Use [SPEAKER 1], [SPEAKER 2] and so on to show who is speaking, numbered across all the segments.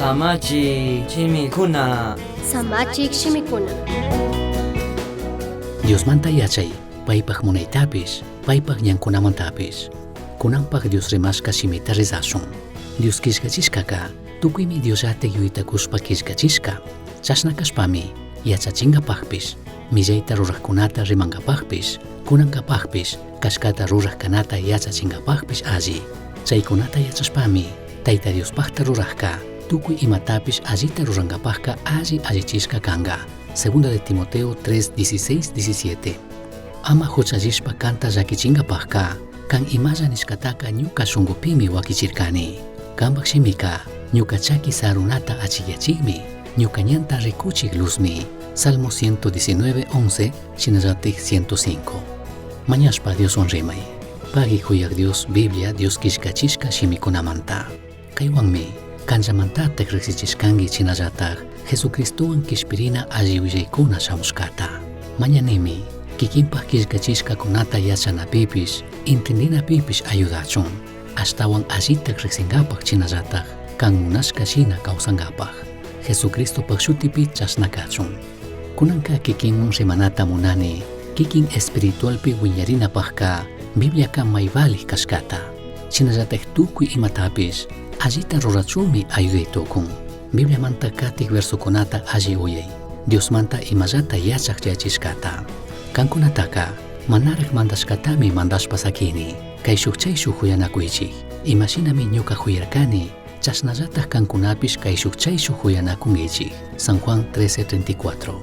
[SPEAKER 1] Samachi chimikuna.
[SPEAKER 2] Samachik shimikuna.
[SPEAKER 3] Dios manta yachay, paypaq munaytapish, paypaq ñankunamantapish. Kunanpaq Dios rimashka shimita rizashun. Dios kishkachishkaka, tukuymi Diosllatik yuytakushpa kishkachishka. Chashna kashpami, yachachinkapaqpish, millayta ruraqkunata rimankapaqpish, kunankapaqpish, kashkata ruraqkanata yachachinkapaqpish alli. Chaykunata yachashpami, Tayta Diospaqta ruraqka, tukuy imatapish allita rurankapaqqa alli allichishka kanga. Segunda de Timoteo 3:16-17. Ama huchallishpa kanta llakichinkapaqqa, kan imalla nishkataka ñuka shunqupimi wakichirkani. Kanpaq shimika, ñuka chaki sarunata achillachikmi, ñuka ñanta rikuchik luzmi. Salmo 119:11, shinallatik 105. Mañashpa Dioswan rimay. Pagi kuyaq Dios Biblia Dios kishkachishka shimikunamanta. Kaywanmi, kanllamantatak riqsichishkanki chinallatak Jesucristowan kishpirina alli willaykuna shamushkata. Mañanimi, kikinpaq kishkachishkakunata yachanapipish, intendinapipish ayudachun. Ashtawan allitak riqsinkapaq chinallatak kan munashka shina kawsankapaq. Jesucristopaq shutipi chashnakachun. Kunanka kikinwan rimanata munani, kikin espiritualpi wiñarinapaqqa Bibliaka mayvalih kashkata. Chinallatak tukuy imatapish allita rurachunmi ayudaytukun. Biblia manta katik versukunata alli uyay. Dios manta imallata yachaqchayachishkata. Kankunataka manaraq mandashkatami mandashpa sakini. Kay shukchayshu huyanakuychik. Imashinami ñuka huyarkani. Chashnallataq kankunapish kay shukchayshu huyanakunkichik. San Juan 13:34.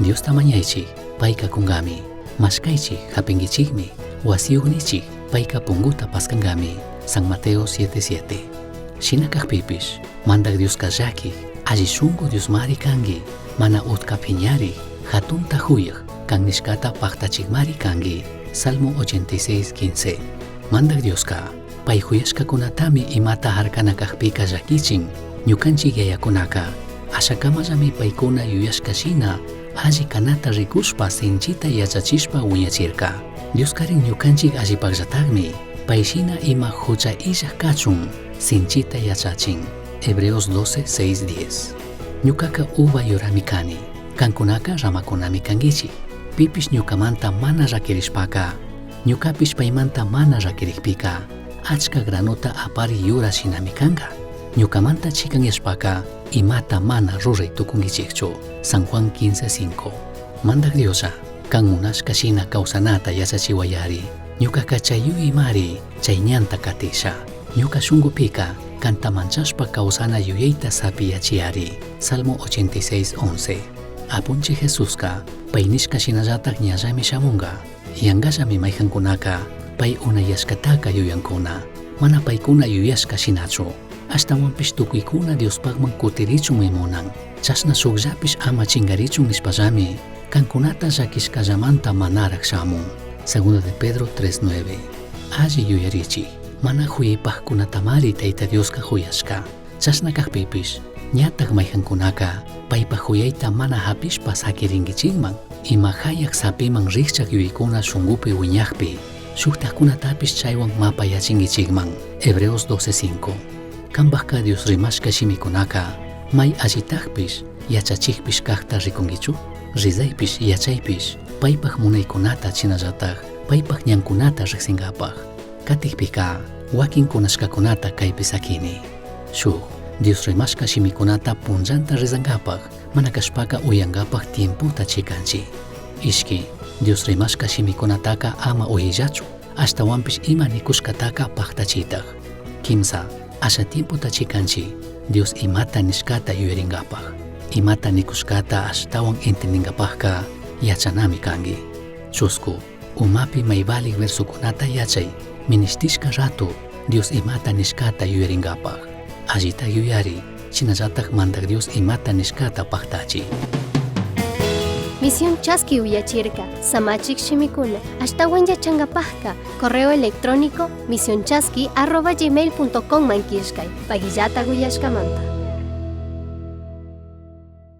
[SPEAKER 3] Dios tamañaychik, payka kungami. Mashkaychik hapinkichikmi. Wasiyugnichik, payka punguta paskankami. San Mateo 7:7. Shinakaqpipish, mandak Dios kallaki, alli shunqu Dios mari kanki, mana utka piñari, hatunta huyaq, kan nishkata paqtachikmari kanki. Salmo 86:15. Mandak Dioska, pay huyashkakunatami imata harkanakaqpika llakichin, ñukanchik yayakunaka, ashakamallami paykuna yuyashka shina, alli kanata rikushpa sinchita yachachishpa wiñachirka. Dioskarin ñukanchik allipaqllataqmi, payshina ima hucha illaq kachun, sinchita yachachin. Hebreos 12:6-10. Ñukaka uva yurami kani, kankunaka ramakunami kankichik. Pipish ñukamanta mana rakirishpaka, ñukapish paymanta mana rakirikpika, achka granuta apari yura shinami kanka. Ñukamanta chikanyashpaka, imata mana ruray tukunkichikchu. San Juan 15:5. Mandak Diosa, kan munashka shina kawsanata yachachiwayari, ñukaka chayuy mari, chay ñanta katisha. Ñuka shunqupika, kanta manchashpa kawsana yuyayta sapiyachiyari. Salmo 86:11. Apunchik Jesuska, pay nishka shinallatak ñallami shamunga. Yanqallami mayqankunaka, pay unayashkataka yuyankuna. Mana paykuna yuyashka shinachu. Ashtawanpish tukuykuna Diospaqman kutirichunmi munan. Chashna shukllapish ama chingarichun nishpallami, kankunata llakishkallamanta manaraq shamun. Segunda de Pedro 3:9. Alli yuyarichik, mana huyaypaqkunatamari Tayta Dioska huyashka. Chashna kaqpipish, ñataq mayqankunaka, paypa huyayta mana hapishpa sakirinkichikman, ima hayaq sapiman riqchaq yuyaykuna shunqupi wiñaqpi, shuktaqkunatapish chaywan mapayachinkichikman. Hebreos 12:5. Kanpaqqa Dios rimashka shimikunaka, may allitaqpish, yachachikpish kaqta rikunkichu? Rizaypish yachaypish, paypaq munaykunata chinallatak, paypaq ñankunata riqsinkapaq. Katikpika, wakin kunashkakunata kaypi sakini. Shuk, Dios rimashka shimikunata punllanta rizankapaq, mana kashpaka uyankapaq tiemputa chikanchik. Ishki, Dios rimashka shimikunataka ama uyayllachu, ashtawanpish ima nikushkataka paqtachitaq. Kimsa, asha tiemputa chikanchik, Dios imata nishkata yuyarinkapaq. Imata nikushkata ashtawan entendingapaqqa yachanami kanki. Chusku, umapi maybalik versukunata yachay, ministishka ratu, Dios imata nishkata yuyarinkapaq. Allita yuyari, shinallatak mandak Dios imata nishkata paqtachi.
[SPEAKER 2] Misión Chasqui Uyachirka, Samachik Shimikuna, ashtawan yachanqapaqqa, correo electrónico misionchasqui@gmail.com mankishkay, pagillata uyashkamanta.